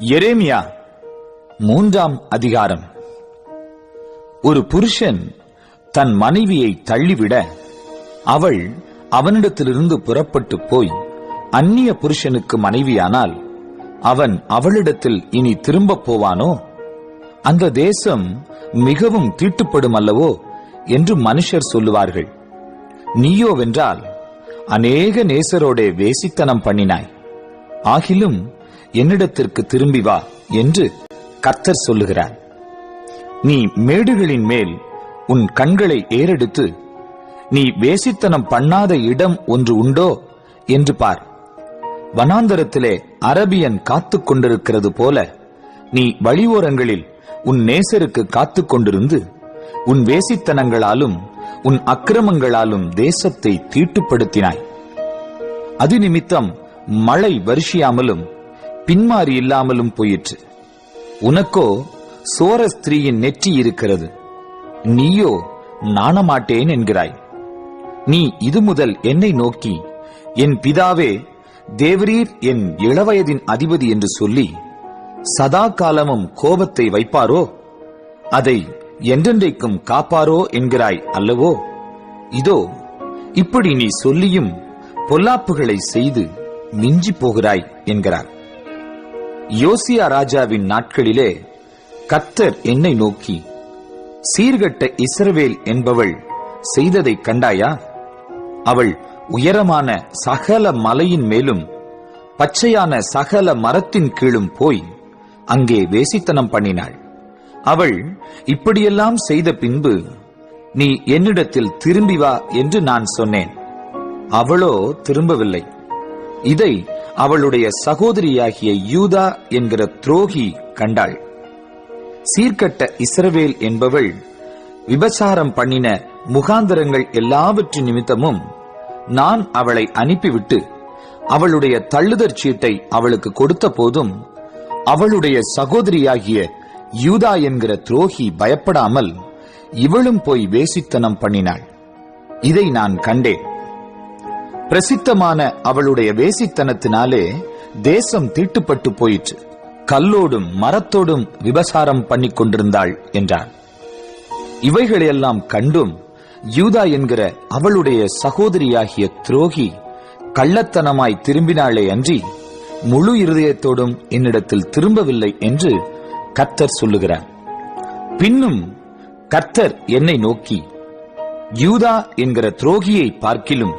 எரேமியா 3ஆம் அதிகாரம். ஒரு புருஷன் தன் மனைவியை தள்ளிவிட அவள் அவனிடத்திலிருந்து புறப்பட்டு போய் அந்நிய புருஷனுக்கு மனைவியானால் அவன் அவளிடத்தில் இனி திரும்ப போவானோ? அந்த தேசம் மிகவும் தீட்டுப்படும் அல்லவோ என்று மனுஷர் சொல்லுவார்கள். நீயோவென்றால் அநேக நேசரோடே வேசித்தனம் பண்ணினாய், ஆகிலும் என்னிடத்திற்கு திரும்பி வா என்று கர்த்தர் சொல்லுகிறார். நீ மேடுகளின் மேல் உன் கண்களை ஏறெடுத்து நீ வேசித்தனம் பண்ணாத இடம் ஒன்று உண்டோ என்று பார். வனாந்தரத்திலே அரபியன் காத்துக் கொண்டிருக்கிறது போல நீ வழியோரங்களில் உன் நேசருக்கு காத்துக் கொண்டிருந்து உன் வேசித்தனங்களாலும் உன் அக்கிரமங்களாலும் தேசத்தை தீட்டுப்படுத்தினாய். அது நிமித்தம் மழை வருஷியாமலும் பின்மாறி இல்லாமலும் போயிற்று. உனக்கோ சோர ஸ்திரீயின் நெற்றி இருக்கிறது, நீயோ நாணமாட்டேன் என்கிறாய். நீ இது முதல் என்னை நோக்கி, என் பிதாவே, தேவரீர் என் இளவயதின் அதிபதி என்று சொல்லி சதா காலமும் கோபத்தை வைப்பாரோ, அதை என்றென்றைக்கும் காப்பாரோ என்கிறாய் அல்லவோ? இதோ இப்படி நீ சொல்லியும் பொல்லாப்புகளை செய்து மிஞ்சி போகிறாய் என்கிறார். யோசியா ராஜாவின் நாட்களிலே கர்த்தர் என்னை நோக்கி, சீர்கட்ட இஸ்ரவேல் என்பவள் செய்ததை கண்டாயா? அவள் உயரமான சகல மலையின் மேலும் பச்சையான சகல மரத்தின் கீழும் போய் அங்கே வேசித்தனம் பண்ணினாள். அவள் இப்படியெல்லாம் செய்த பின்பு நீ என்னிடத்தில் திரும்பி வா என்று நான் சொன்னேன். அவளோ திரும்பவில்லை. இதை அவளுடைய சகோதரியாகிய யூதா என்கிற துரோகி கண்டாள். சீர்கட்ட இஸ்ரவேல் என்பவள் விபசாரம் பண்ணின முகாந்தரங்கள் எல்லாவற்றின் நிமித்தமும் நான் அவளை அனுப்பிவிட்டு அவளுடைய தள்ளுதற் சீட்டை அவளுக்கு கொடுத்த போதும் அவளுடைய சகோதரியாகிய யூதா என்கிற துரோகி பயப்படாமல் இவளும் போய் வேசித்தனம் பண்ணினாள். இதை நான் கண்டேன். பிரசித்தமான அவளுடைய வேசித்தனத்தினாலே தேசம் தீட்டுப்பட்டு போயிற்று. கல்லோடும் மரத்தோடும் விபசாரம் பண்ணி கொண்டிருந்தாள் என்றார். இவைகளையெல்லாம் கண்டும் யூதா என்கிற அவளுடைய சகோதரியாகிய துரோகி கள்ளத்தனமாய் திரும்பினாளே அன்றி முழு இருதயத்தோடும் என்னிடத்தில் திரும்பவில்லை என்று கர்த்தர் சொல்லுகிறார். பின்னும் கர்த்தர் என்னை நோக்கி, யூதா என்கிற துரோகியை பார்க்கிலும்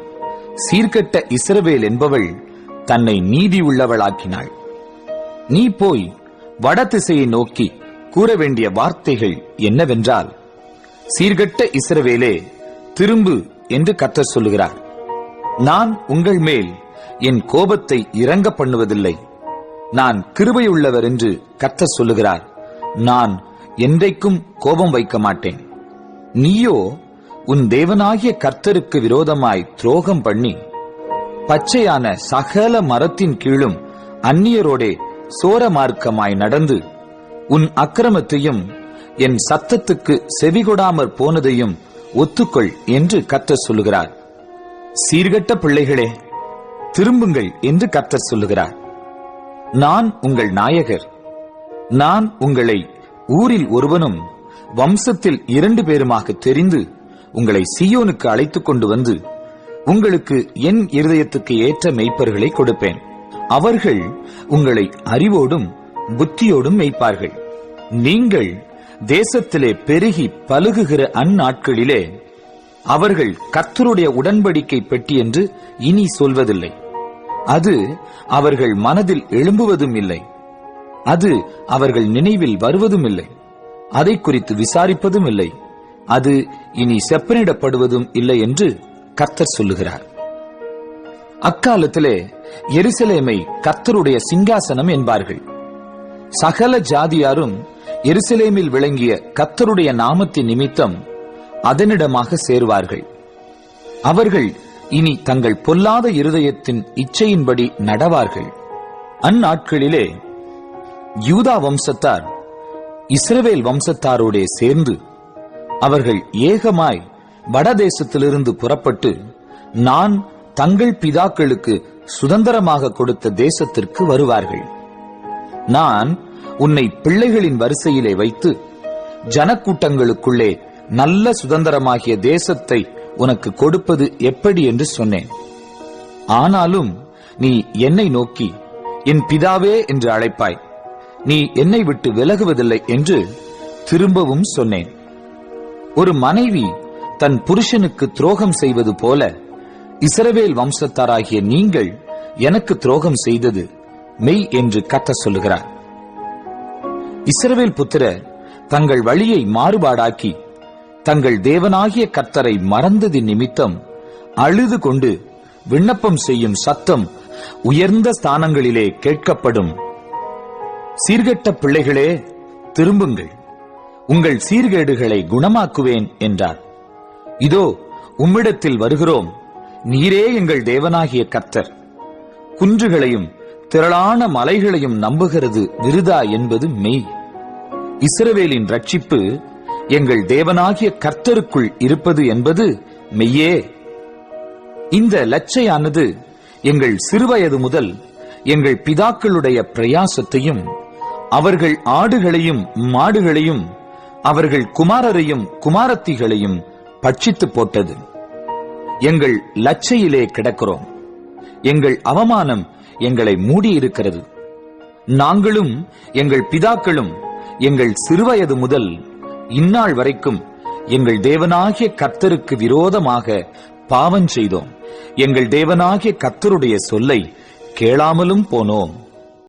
சீர்கட்ட இஸ்ரவேல் என்பவள் தன்னை நீதி உள்ளவளாக்கினாள். நீ போய் வடதிசையை நோக்கி கூற வேண்டிய வார்த்தைகள் என்னவென்றால், சீர்கட்ட இஸ்ரவேலே, திரும்பு என்று கர்த்தர் சொல்லுகிறார். நான் உங்கள் மேல் என் கோபத்தை இறங்க பண்ணுவதில்லை. நான் கிருபையுள்ளவர் என்று கர்த்தர் சொல்லுகிறார். நான் என்றைக்கும் கோபம் வைக்க மாட்டேன். நீயோ உன் தேவனாகிய கர்த்தருக்கு விரோதமாய் துரோகம் பண்ணி பச்சையான சகல மரத்தின் கீழும் அந்நியரோடே சோர மார்க்கமாய் நடந்து உன் அக்கிரமத்தையும் என் சத்தத்துக்கு செவிகொடாமற் போனதையும் ஒத்துக்கொள் என்று கர்த்தர் சொல்லுகிறார். சீர்கட்ட பிள்ளைகளே, திரும்புங்கள் என்று கர்த்தர் சொல்லுகிறார். நான் உங்கள் நாயகர். நான் உங்களை ஊரில் ஒருவனும் வம்சத்தில் 2 பேருமாக தெரிந்து உங்களை சீயோனுக்கு அழைத்துக் கொண்டு வந்து உங்களுக்கு என் இருதயத்துக்கு ஏற்ற மெய்ப்பர்களை கொடுப்பேன். அவர்கள் உங்களை அறிவோடும் புத்தியோடும் மெய்ப்பார்கள். நீங்கள் தேசத்திலே பெருகி பலுகுகிற அந்நாட்களிலே அவர்கள் கர்த்தருடைய உடன்படிக்கை பெட்டி என்று இனி சொல்வதில்லை. அது அவர்கள் மனதில் எழும்புவதும் இல்லை. அது அவர்கள் நினைவில் வருவதும் இல்லை. அதை குறித்து விசாரிப்பதும் இல்லை. அது இனி செப்பனிடப்படுவதும் இல்லை என்று கர்த்தர் சொல்லுகிறார். அக்காலத்திலே எருசலேமை கர்த்தருடைய சிங்காசனம் என்பார்கள். சகல ஜாதியாரும் எருசலேமில் விளங்கிய கர்த்தருடைய நாமத்தின் நிமித்தம் அதனிடமாக சேருவார்கள். அவர்கள் இனி தங்கள் பொல்லாத இருதயத்தின் இச்சையின்படி நடவார்கள். அந்நாட்களிலே யூதா வம்சத்தார் இஸ்ரவேல் வம்சத்தாரோடே சேர்ந்து அவர்கள் ஏகமாய் வடதேசத்திலிருந்து புறப்பட்டு நான் தங்கள் பிதாக்களுக்கு சுதந்திரமாக கொடுத்த தேசத்திற்கு வருவார்கள். நான் உன்னை பிள்ளைகளின் வரிசையிலே வைத்து ஜனக்கூட்டங்களுக்குள்ளே நல்ல சுதந்திரமாகிய தேசத்தை உனக்கு கொடுப்பது எப்படி என்று சொன்னேன். ஆனாலும் நீ என்னை நோக்கி என் பிதாவே என்று அழைப்பாய், நீ என்னை விட்டு விலகுவதில்லை என்று திரும்பவும் சொன்னேன். ஒரு மனைவி தன் புருஷனுக்கு துரோகம் செய்வது போல இஸ்ரவேல் வம்சத்தாராகிய நீங்கள் எனக்கு துரோகம் செய்தது மெய் என்று கர்த்தர் சொல்லுகிறார். இஸ்ரவேல் புத்திரர் தங்கள் வழியை மாறுபாடாக்கி தங்கள் தேவனாகிய கர்த்தரை மறந்ததின் நிமித்தம் அழுது கொண்டு விண்ணப்பம் செய்யும் சத்தம் உயர்ந்த ஸ்தானங்களிலே கேட்கப்படும். சீர்கெட்ட பிள்ளைகளே, திரும்புங்கள், உங்கள் சீர்கேடுகளை குணமாக்குவேன் என்றார். இதோ உம்மிடத்தில் வருகிறோம், நீரே எங்கள் தேவனாகிய கர்த்தர். குன்றுகளையும் திரளான மலைகளையும் நம்புகிறது விருதா என்பது மெய். இஸ்ரவேலின் ரட்சிப்பு எங்கள் தேவனாகிய கர்த்தருக்குள் இருப்பது என்பது மெய்யே. இந்த லட்சையானது எங்கள் சிறுவயது முதல் எங்கள் பிதாக்களுடைய பிரயாசத்தையும் அவர்கள் ஆடுகளையும் மாடுகளையும் அவர்கள் குமாரரையும் குமாரத்திகளையும் பட்சித்து போட்டது. எங்கள் லட்சையிலே கிடக்கிறோம், எங்கள் அவமானம் எங்களை மூடியிருக்கிறது. நாங்களும் எங்கள் பிதாக்களும் எங்கள் சிறுவயது முதல் இந்நாள் வரைக்கும் எங்கள் தேவனாகிய கர்த்தருக்கு விரோதமாக பாவம் செய்தோம். எங்கள் தேவனாகிய கர்த்தருடைய சொல்லை கேளாமலும் போனோம்.